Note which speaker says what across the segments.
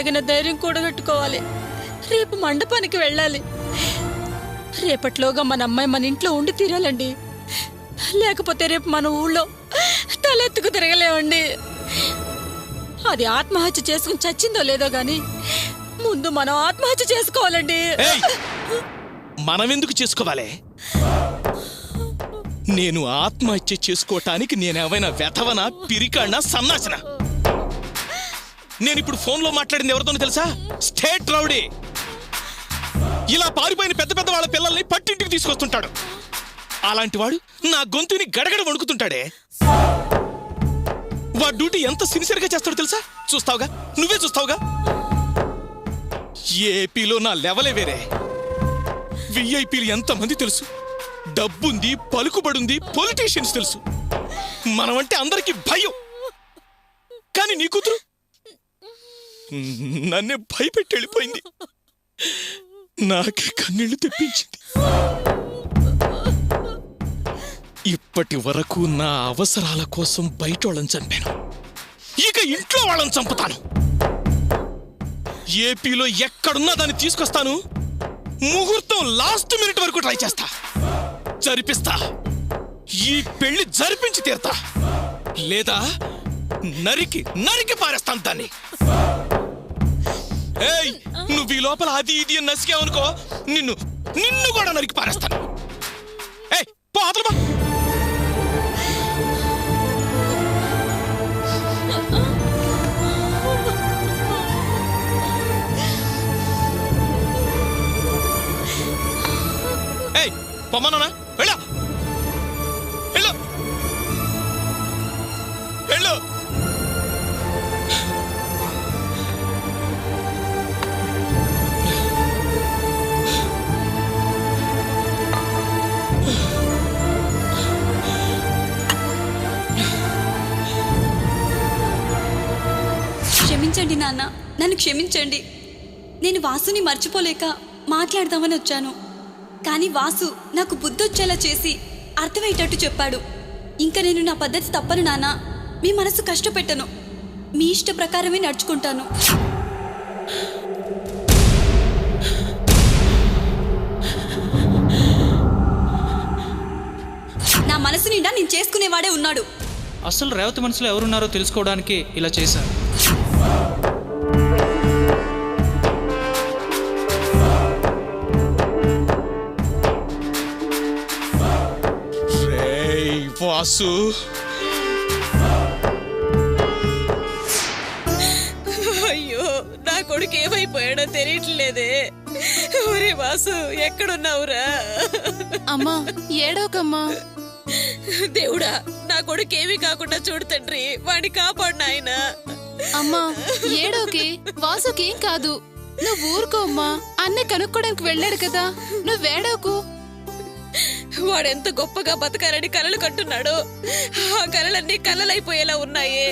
Speaker 1: తగిన ధైర్యం కూడగట్టుకోవాలి. రేపు మండపానికి వెళ్ళాలి. రేపట్లోగా మన అమ్మాయి మన ఇంట్లో ఉండి తీరాలండి. లేకపోతే రేపు మన ఊళ్ళో తలెత్తుకు తిరగలేమండి. అది ఆత్మహత్య చేసుకుని చచ్చిందో లేదో గాని ముందు మనం ఆత్మహత్య చేసుకోవాలండి.
Speaker 2: మనం ఎందుకు చేసుకోవాలి? నేను ఆత్మహత్య చేసుకోవటానికి నేనేమైనా వెధవనా, పిరికాడినా, సన్నాసినా? నేనిప్పుడు ఫోన్లో మాట్లాడింది ఎవరితోనో తెలుసా? State rowdy. ఇలా పారిపోయిన పెద్ద పెద్ద వాళ్ళ పిల్లల్ని పట్టింటికి తీసుకొస్తుంటాడు. అలాంటి వాడు నా గొంతుని గడగడ వణుకుతుంటాడే. వాడు డ్యూటీ ఎంత సిన్సియర్గా చేస్తాడో తెలుసా? చూస్తావుగా, నువ్వే చూస్తావుగా. ఏపీలో నా లెవలే వేరే. విఐపీలు ఎంతమంది తెలుసు? డబ్బుంది, పలుకుబడుంది, పొలిటీషియన్స్ తెలుసు. మనమంటే అందరికీ భయం. కానీ నీ కూతురు నన్నే భయపెట్టి వెళ్ళిపోయింది. నాకే కన్నీళ్లు తెప్పించింది. ఇప్పటి వరకు నా అవసరాల కోసం బయట వాళ్ళని చంపాను. ఇక ఇంట్లో వాళ్ళని చంపుతాను. ఏపీలో ఎక్కడున్నా దాన్ని తీసుకొస్తాను. ముహూర్తం లాస్ట్ మినిట్ వరకు ట్రై చేస్తా. జరిపిస్తా. ఈ పెళ్లి జరిపించి తీరుతా. లేదా నరికి నరికి పారేస్తాను దాన్ని. ఏయ్, నువ్వు ఈ లోపల అది ఇది అని నసికావనుకో, నిన్ను నిన్ను కూడా నరికి పారేస్తాను. ఏయ్, పో అవతల పో. ఏయ్, పొమ్మన్నా వెళ్ళా వెళ్ళు వెళ్ళు.
Speaker 3: క్షమించండి నాన్న, నన్ను క్షమించండి. నేను వాసుని మర్చిపోలేక మాట్లాడదామని వచ్చాను. కానీ వాసు నాకు బుద్ధొచ్చేలా చేసి అర్థమయ్యేటట్టు చెప్పాడు. ఇంకా నేను నా పద్ధతి తప్పను నాన్న. మీ మనసు కష్టపెట్టను. మీ ఇష్ట ప్రకారమే నడుచుకుంటాను. నా మనసు నిండా నేను చేసుకునేవాడే ఉన్నాడు.
Speaker 4: అసలు రేవతి మనసులో ఎవరున్నారో తెలుసుకోవడానికి ఇలా చేశాను.
Speaker 2: వాసు,
Speaker 1: అయ్యో, నా కొడుకు ఏమైపోయాడో తెలియట్లేదే. ఒరే వాసు, ఎక్కడున్నావురా?
Speaker 5: అమ్మా, ఏడోకమ్మా.
Speaker 1: దేవుడా, నా కొడుకు ఏమీ కాకుండా చూడు తండ్రి. వాడిని కాపాడు నాయనా.
Speaker 5: అమ్మా, ఏడోకి. వాసుకేం కాదు. నువ్వు ఊరుకో అమ్మా. అన్నయ్య కనుక్కోడానికి వెళ్ళాడు కదా, నువ్వేడోకు.
Speaker 1: వాడెంత గొప్పగా బతకాలని కలలు కంటున్నాడు. ఆ కలలన్నీ కలలైపోయేలా ఉన్నాయే.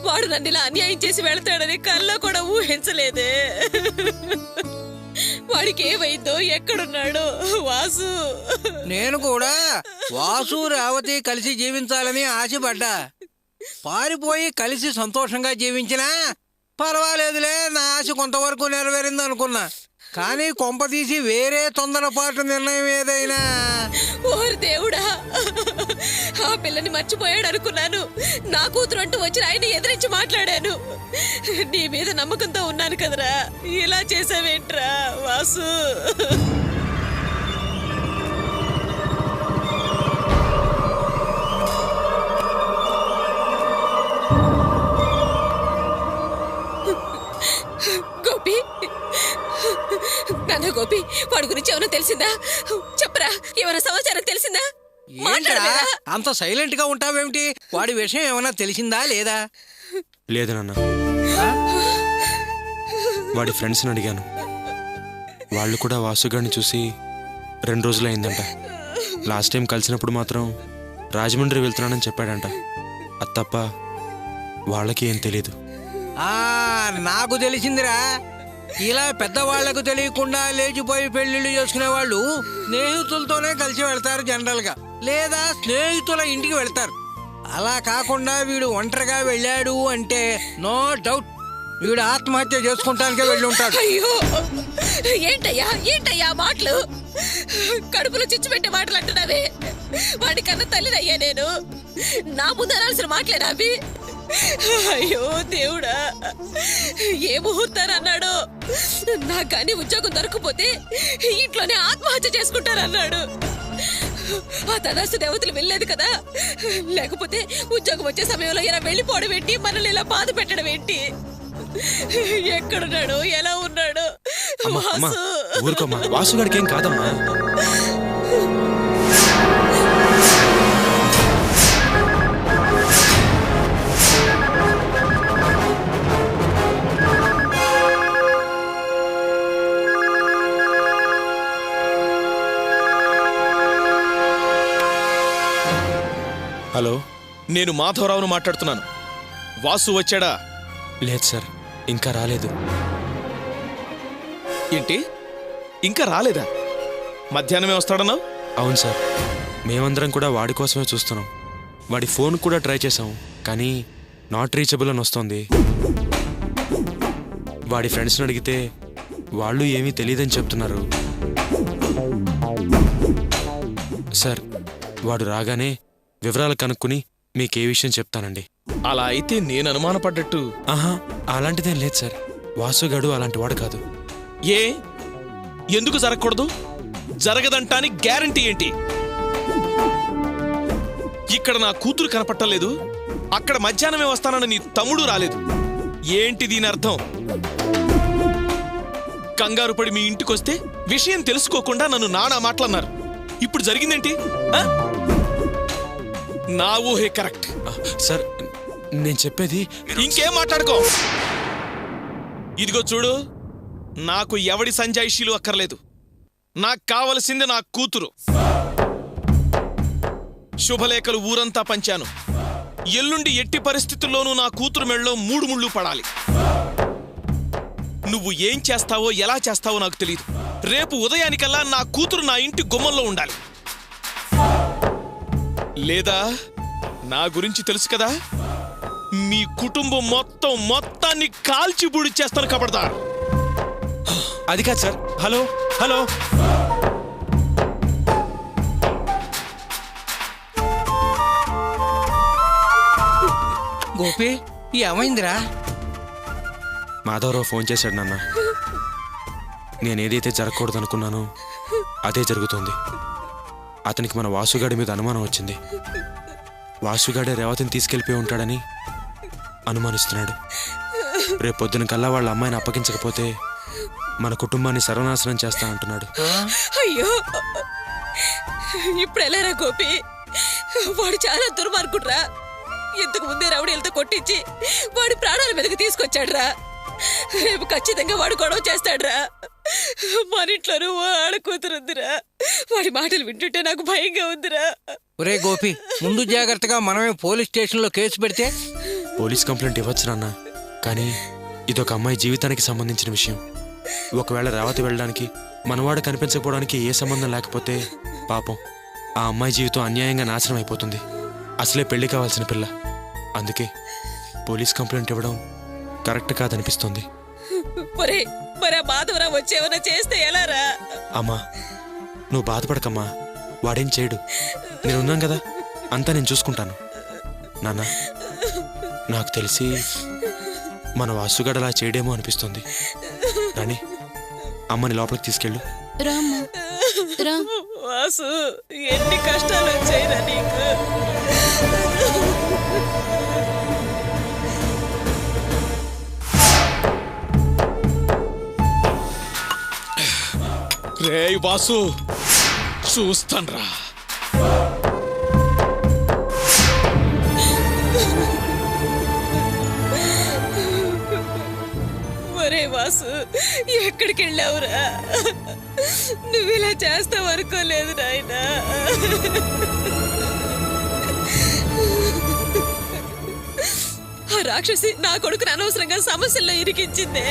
Speaker 1: వాడు నన్ను ఇలా అన్యాయం చేసి వెళతాడని కల్లో కూడా ఊహించలేదే. వాడికి ఏమైందో, ఎక్కడున్నాడు వాసు?
Speaker 6: నేను కూడా వాసు రేవతి కలిసి జీవించాలని ఆశపడ్డా. పారిపోయి కలిసి సంతోషంగా జీవించినా పర్వాలేదులే, నా ఆశ కొంతవరకు నెరవేరింది అనుకున్నా. కానీ కొంప తీసి వేరే తొందరపాటు నిర్ణయం ఏదైనా.
Speaker 1: ఓరి దేవుడా, ఆ పిల్లని మర్చిపోయాడు అనుకున్నాను. నా కూతురు అంటూ వచ్చి ఆయన ఎదిరించి మాట్లాడాను. నీ మీద నమ్మకంతో ఉన్నాను కదరా, ఇలా చేసావేంట్రా వాసు? గోపి, నాన్న గోపి, వాడి గురించి ఏమైనా తెలిసిందా? చెప్పరా, ఏమైనా సమాచారం తెలిసిందా?
Speaker 6: అంత సైలెంట్ గా ఉంటావేమిటి? వాడి విషయం ఏమైనా తెలిసిందా లేదా?
Speaker 7: లేదు నాన్న. వాడి ఫ్రెండ్స్ని అడిగాను. వాళ్ళు కూడా వాసుగాడిని చూసి 2 రోజులైందంట. లాస్ట్ టైం కలిసినప్పుడు మాత్రం రాజమండ్రి వెళ్తున్నానని చెప్పాడంట. అది తప్ప వాళ్ళకి ఏం తెలీదు.
Speaker 6: నాకు తెలిసిందిరా. ఇలా పెద్దవాళ్లకు తెలియకుండా లేచిపోయి పెళ్లిళ్ళు చేసుకునే వాళ్ళు స్నేహితులతోనే కలిసి వెళ్తారు జనరల్ గా, లేదా స్నేహితుల ఇంటికి వెళ్తారు. అలా కాకుండా వీడు ఒంటరిగా వెళ్ళాడు అంటే నో డౌట్ వీడు ఆత్మహత్య చేసుకుంటానికే వెళ్ళి ఉంటాడు.
Speaker 1: అయ్యో ఏంటయ్యా మాటలు? కడుపులో చిచ్చు పెట్టే మాటలు అంటున్నావే. వాడి కన్నా తల్లినయ్యా నేను. నా ముందు అనాల్సిన మాటలేనా అవి? అయ్యో దేవుడా, ఏ ముహూర్తాన్ని అన్నాడో. నాకు కానీ ఉద్యోగం దొరకపోతే ఇంట్లోనే ఆత్మహత్య చేసుకుంటారన్నాడు. ఆ తదాస్తు దేవతలు వెళ్ళలేదు కదా, లేకపోతే ఉద్యోగం వచ్చే సమయంలో ఇలా వెళ్ళిపోవడం ఏంటి, మనల్ని ఇలా బాధ పెట్టడం ఏంటి? ఎక్కడున్నాడు, ఎలా ఉన్నాడు?
Speaker 7: అమ్మా అమ్మా
Speaker 1: వాసు.
Speaker 7: ఊరుకోమ్మా, వాసుగాడికి ఏం కాదమ్మా. హలో,
Speaker 2: నేను మాధవరావును మాట్లాడుతున్నాను. వాసు వచ్చాడా?
Speaker 7: లేదు సార్, ఇంకా రాలేదు.
Speaker 2: ఏంటి, ఇంకా రాలేదా? మధ్యాహ్నమే వస్తాడన్నావు.
Speaker 7: అవును సార్, మేమందరం కూడా వాడి కోసమే చూస్తున్నాం. వాడి ఫోన్ కూడా ట్రై చేసాం, కానీ నాట్ రీచబుల్ అని వస్తోంది. వాడి ఫ్రెండ్స్ని అడిగితే వాళ్ళు ఏమీ తెలియదని చెప్తున్నారు. సార్, వాడు రాగానే వివరాలు కనుక్కుని మీకే విషయం చెప్తానండి.
Speaker 2: అలా అయితే నేను అనుమానపడ్డట్టు.
Speaker 7: ఆహా, అలాంటిదేం లేదు సార్. వాసుగాడు అలాంటి వాడు కాదు.
Speaker 2: ఏ, ఎందుకు జరగకూడదు? జరగదంటానికి గ్యారంటీ ఏంటి? ఇక్కడ నా కూతురు కనపట్టలేదు, అక్కడ మధ్యాహ్నమే వస్తానని నీ తమ్ముడు రాలేదు. ఏంటి దీని అర్థం? కంగారు పడి మీ ఇంటికొస్తే విషయం తెలుసుకోకుండా నన్ను నానా మాటలన్నారు. ఇప్పుడు జరిగిందేంటి? ఆ? నా ఊహే కరెక్ట్.
Speaker 7: సార్, నేను చెప్పేది
Speaker 2: ఇంకేం మాట్లాడుకో. ఇదిగో చూడు, నాకు ఎవడి సంజాయిషీలు అక్కర్లేదు. నాకు కావలసింది నా కూతురు. శుభలేఖలు ఊరంతా పంచాను. ఎల్లుండి ఎట్టి పరిస్థితుల్లోనూ నా కూతురు మెళ్ళలో 3 ముళ్ళు పడాలి. నువ్వు ఏం చేస్తావో ఎలా చేస్తావో నాకు తెలియదు. రేపు ఉదయానికల్లా నా కూతురు నా ఇంటి గుమ్మంలో ఉండాలి. లేదా నా గురించి తెలుసు కదా, మీ కుటుంబం మొత్తాన్ని కాల్చి బూడి చేస్తాను. కబడదా.
Speaker 7: అది కాదు సార్. హలో హలో,
Speaker 6: గోపి, ఏమైందిరా?
Speaker 7: మాధవరావు ఫోన్ చేశాడు నాన్న. నేనేదైతే జరగకూడదు అనుకున్నానో అదే జరుగుతుంది. అతనికి మన వాసుగాడి మీద అనుమానం వచ్చింది. వాసుగాడే రేవతిని తీసుకెళ్ళిపోయి ఉంటాడని అనుమానిస్తున్నాడు. రేపొద్దున కల్లా వాళ్ళ అమ్మాయిని అప్పగించకపోతే మన కుటుంబాన్ని సర్వనాశనం చేస్తా అంటున్నాడు.
Speaker 1: అయ్యో, ఇప్పుడు ఎలారా గోపి? వాడు చాలా దుర్మార్గుడ్రా. ఇంతకు ముందే రౌడీలతో కొట్టించి వాడి ప్రాణాల మీదకి తీసుకొచ్చాడ్రా. రేపు ఖచ్చితంగా వాడు గొడవ చేస్తాడ్రా. మన ఇంట్లోనూ వాడ కూతురుందిరా. వాడి మాటలు వింటుంటే నాకు భయంగా ఉందిరా.
Speaker 6: ఒరే గోపి, ముందు జాగ్రత్తగా మనమే పోలీస్ స్టేషన్లో కేసు పెడితే.
Speaker 7: పోలీస్ కంప్లైంట్ ఇవ్వచ్చు నాన్న, కానీ ఇదొక అమ్మాయి జీవితానికి సంబంధించిన విషయం. ఒకవేళ రేవతి వెళ్ళడానికి మనవాడు కనిపించకపోవడానికి ఏ సంబంధం లేకపోతే పాపం ఆ అమ్మాయి జీవితం అన్యాయంగా నాశనం అయిపోతుంది. అసలే పెళ్లి కావాల్సిన పిల్ల. అందుకే పోలీస్ కంప్లైంట్ ఇవ్వడం కరెక్ట్ కాదనిపిస్తోంది.
Speaker 1: మరి మాధవరావు వచ్చేవన్నా చేస్తే ఎలారా?
Speaker 7: అమ్మా, నువ్వు బాధపడకమ్మా, వాడేం చేయడు. నేనున్నాను కదా, అంతా నేను చూసుకుంటాను. నాన్న, నాకు తెలిసి మన వాసుగాడు అలా చేయడేమో అనిపిస్తుంది. రాణి, అమ్మని లోపలికి తీసుకెళ్ళు.
Speaker 5: రామ్మా, రా.
Speaker 1: వాసు, ఎన్ని కష్టాలు వచ్చాయిరా నీకు.
Speaker 2: రేయ్ వాసు, చూస్తాన్రా.
Speaker 1: ఒరే వాసు, ఎక్కడికి వెళ్ళావురా? నువ్వు ఇలా చేస్తావు అనుకోలేదు నాయనా. ఆ రాక్షసి నా కొడుకుని అనవసరంగా సమస్యల్లో ఇరికించిందే.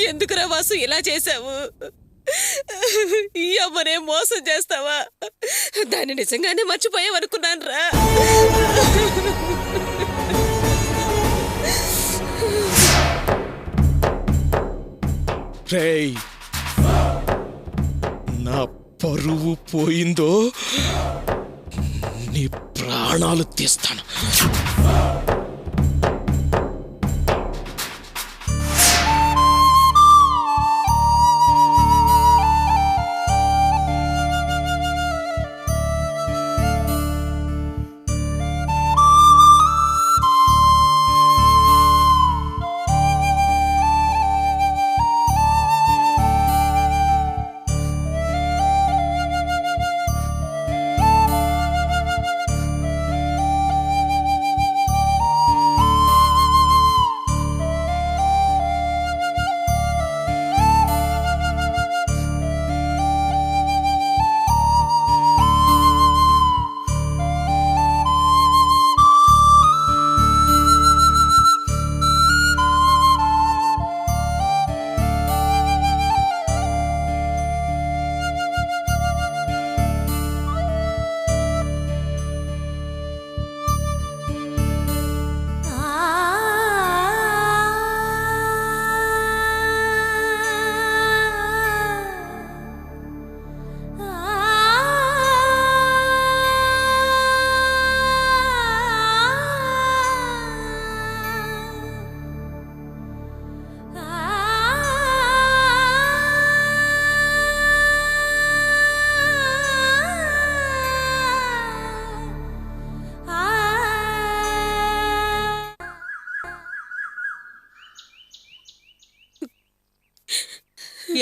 Speaker 1: ఎందుకురా వాసు ఇలా చేశావు? ఈ అమ్మనే మోసం చేస్తావా? దాన్ని నిజంగానే మర్చిపోయావనుకున్నాను రా.
Speaker 2: రేయ్, నా పరువు పోయిందో నీ ప్రాణాలు తీస్తాను.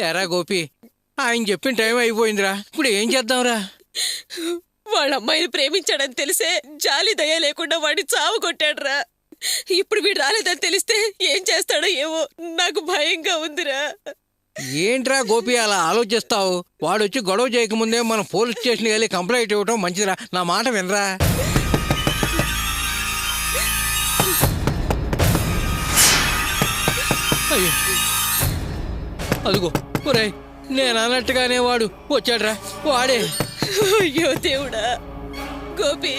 Speaker 6: ఎరా గోపి, ఆయన చెప్పిన టైం అయిపోయిందిరా. ఇప్పుడు ఏం చేద్దాంరా?
Speaker 1: వాళ్ళ అమ్మాయిని ప్రేమించాడని తెలిసే జాలి దయ లేకుండా వాడిని చావు కొట్టాడురా. ఇప్పుడు వీడు రాలేదని తెలిస్తే ఏం చేస్తాడో ఏమో నాకు భయంగా ఉందిరా.
Speaker 6: ఏంట్రా గోపి అలా ఆలోచిస్తావు? వాడు వచ్చి గొడవ చేయకముందే మనం పోలీస్ స్టేషన్కి వెళ్ళి కంప్లైంట్ ఇవ్వటం మంచిదిరా. నా మాట వినరా? అయ్యో, అదిగో ఒరేయ్, నేను అన్నట్టుగానే వాడు వచ్చాడ్రా. వాడే.
Speaker 1: అయ్యో దేవుడా, గోపి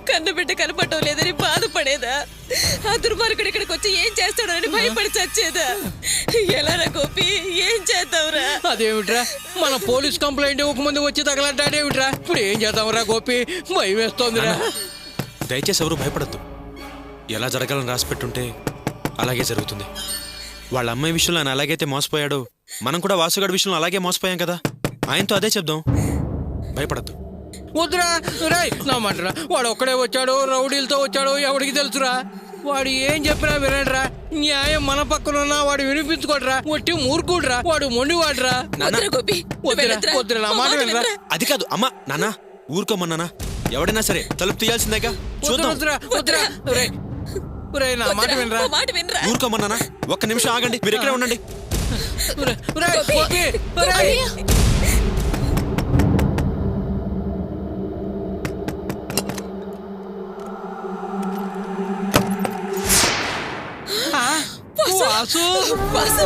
Speaker 1: కన్నబిడ్డ కనపడటం లేదని బాధపడేదా? ఆ దుర్మార్గుడు ఇక్కడికి వచ్చి ఏం చేస్తాడో అని భయపడి చచ్చేదా? ఎలారా గోపి, ఏం చేద్దాంరా?
Speaker 6: అదేమిట్రా, మన పోలీస్ కంప్లైంట్ ఇవ్వకముందు వచ్చి తగలంటాడేమిట్రా? ఇప్పుడు ఏం చేద్దాంరా గోపి? భయం వేస్తోందిరా.
Speaker 7: దయచేసి ఎవరు భయపడద్దు. ఎలా జరగాలని రాసి పెట్టుంటే అలాగే జరుగుతుంది. వాళ్ళ అమ్మాయి విషయంలో ఆయన అలాగైతే మోసపోయాడో మనం కూడా వాసుగాడి విషయంలో అలాగే మోసపోయాం కదా. ఆయనతో అదే చెప్దాం, భయపడద్దు.
Speaker 6: వద్దురా రాయ్, నా మాటరా. వాడు ఒక్కడే వచ్చాడో రౌడీలతో వచ్చాడో ఎవడికి తెలుసురా? వాడు ఏం చెప్పినా వినడరా. న్యాయం మన పక్కనున్నా వాడు వినిపించుకోడరా. ఒట్టి మూర్ఖుడురా వాడు, మొండివాడురా.
Speaker 1: వద్దురా గోపి,
Speaker 6: వద్దురా వద్దురా, నా మాట వినరా.
Speaker 7: అది కాదు అమ్మా, నాన్న ఊరుకోమన్నానా? ఎవడైనా సరే తలుపు తీయాల్సిందేగా. చూద్దాం.
Speaker 6: వద్దురా వద్దురా. ఒరేయ్, నా మాట వినరా.
Speaker 1: మాట వినరా.
Speaker 7: ఊరుకోమన్నానా? ఒక్క నిమిషం ఆగండి, మీరు ఇక్కడే ఉండండి.
Speaker 6: వాసు,
Speaker 1: వాసు,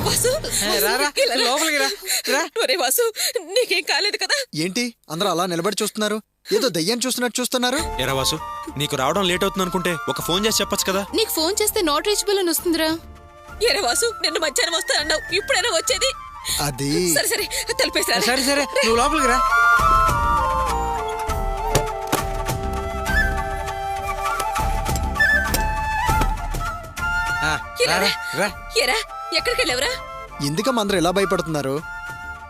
Speaker 1: వాసు,
Speaker 6: రారా లోపలికి రా.
Speaker 1: ఒరే వాసు, నీకేం కాలేదు కదా?
Speaker 8: ఏంటి అందరూ అలా నిలబడి చూస్తున్నారు? ఏదో దయ్యాన్ని చూస్తున్నట్టు చూస్తున్నారు.
Speaker 7: ఎరా వాసు, నీకు రావడం లేట్ అవుతుంది అనుకుంటే ఒక ఫోన్ చేసి చెప్పొచ్చు కదా.
Speaker 5: నీకు ఫోన్ చేస్తే నాట్ రీచబుల్ అని వస్తుందిరా.
Speaker 1: ఎరే వాసు, నిన్న మధ్యాహ్నం వస్తానన్నావు, ఇప్పుడైనా వచ్చేది?
Speaker 8: అది
Speaker 1: సరే సరే, తలిపేసా.
Speaker 6: సరే సరే, నువ్వు లోపలికి రా.
Speaker 1: ఎరా, ఎక్కడికి వెళ్ళావురా?
Speaker 8: ఎందుకమ్మా అందరూ ఎలా భయపడుతున్నారు?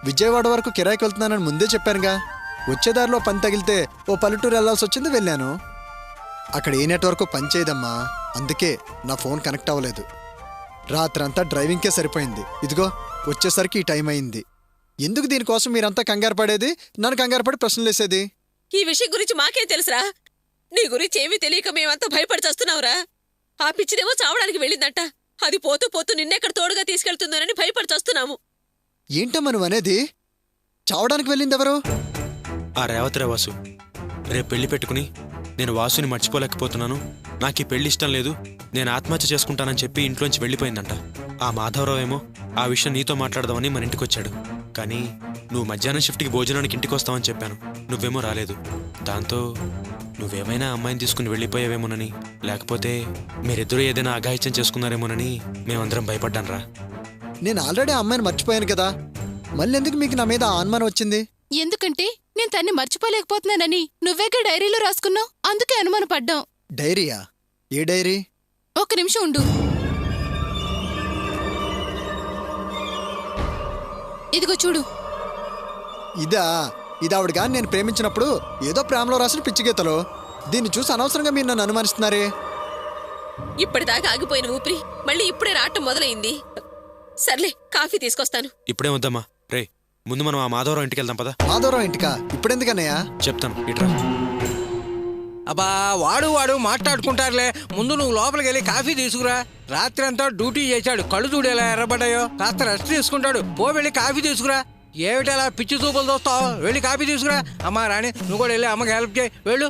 Speaker 8: విజయవాడ వరకు కిరాయికి వెళ్తున్నానని ముందే చెప్పానుగా. వచ్చేదారిలో పని తగిలితే ఓ పల్లెటూరు వెళ్లాల్సి వచ్చింది, వెళ్ళాను. అక్కడ ఏ నెట్వర్క్ పని చేయదమ్మా, అందుకే నా ఫోన్ కనెక్ట్ అవ్వలేదు. రాత్రంతా డ్రైవింగ్కే సరిపోయింది. ఇదిగో వచ్చేసరికి ఈ టైం అయింది. ఎందుకు దీనికోసం మీరంతా కంగారు పడేది, నన్ను కంగారు పడి ప్రశ్నలు వేసేది?
Speaker 1: ఈ విషయం గురించి మాకేం తెలుసురా? నీ గురించి ఏమీ తెలియక మేమంతా భయపడి చేస్తున్నావురా. ఆ పిచ్చిదేమో చావడానికి వెళ్ళిందంట. అది పోతూ పోతూ నిన్నెక్కడ తోడుగా తీసుకెళ్తుందోనని భయపడి చేస్తున్నాము.
Speaker 8: ఏంటమ్మా నువ్వు అనేది? చావడానికి వెళ్ళింది ఎవరు?
Speaker 7: ఆ రేవతిరా వాసు. రేపు పెళ్లి పెట్టుకుని నేను వాసుని మర్చిపోలేకపోతున్నాను, నాకు ఈ పెళ్లి ఇష్టం లేదు, నేను ఆత్మహత్య చేసుకుంటానని చెప్పి ఇంట్లోంచి వెళ్ళిపోయిందంట. ఆ మాధవరావు ఏమో ఆ విషయం నీతో మాట్లాడదామని మన ఇంటికి వచ్చాడు. కానీ నువ్వు మధ్యాహ్నం షిఫ్ట్కి భోజనానికి ఇంటికి వస్తావని చెప్పాను. నువ్వేమో రాలేదు. దాంతో నువ్వేమైనా అమ్మాయిని తీసుకుని వెళ్ళిపోయావేమోనని, లేకపోతే మీరిద్దరూ ఏదైనా అఘాయిత్యం చేసుకున్నారేమోనని మేమందరం భయపడ్డాను రా.
Speaker 8: నేను ఆల్రెడీ ఆ అమ్మాయిని మర్చిపోయాను కదా, మళ్ళీ ఎందుకు మీకు నా మీద ఆ అనుమానం వచ్చింది?
Speaker 5: ఎందుకంటే నేను తన్ని మర్చిపోలేకపోతున్నానని నువ్వేగా డైరీలో రాసుకున్నావు, అందుకే అనుమానపడ్డాం.
Speaker 8: డైరీయా? ఏ డైరీ?
Speaker 5: ఒక్క నిమిషం ఉండు. ఇదిగో చూడు.
Speaker 8: ఇది ఆవిడ గాని నేను ప్రేమించినప్పుడు ఏదో ప్రేమలో రాసిన పిచ్చి గీతలు. దీన్ని చూసి అనవసరంగా మీరు నన్ను అనుమానిస్తున్నారే.
Speaker 1: ఇప్పటిదాకా ఆగిపోయిన ఊపిరి మళ్ళీ ఇప్పుడే రావటం మొదలైంది. సర్లే, కాఫీ తీసుకొస్తాను.
Speaker 7: ఇప్పుడే వద్దమ్మా. రే, ముందు మనం ఆ మాధవరావు ఇంటికి వెళ్దాం పదా.
Speaker 8: మాధవరావు ఇంటికా? ఇప్పుడెందుకన్నయ్యా?
Speaker 7: చెప్తాను, ఇట్రా.
Speaker 6: అబ్బా వాడు మాట్లాడుకుంటారులే. ముందు నువ్వు లోపలికి వెళ్ళి కాఫీ తీసుకురా. రాత్రి అంతా డ్యూటీ చేశాడు, కళ్ళు చూడేలా ఎర్రబడ్డాయో. కాస్త రెస్ట్ తీసుకుంటాడు. పో వెళ్ళి కాఫీ తీసుకురా. ఏమిటలా పిచ్చి చూపులు చూస్తావు? వెళ్ళి కాఫీ తీసుకురా. అమ్మా రాణి, నువ్వు కూడా వెళ్ళి అమ్మకి హెల్ప్ చేయి. వెళ్ళు.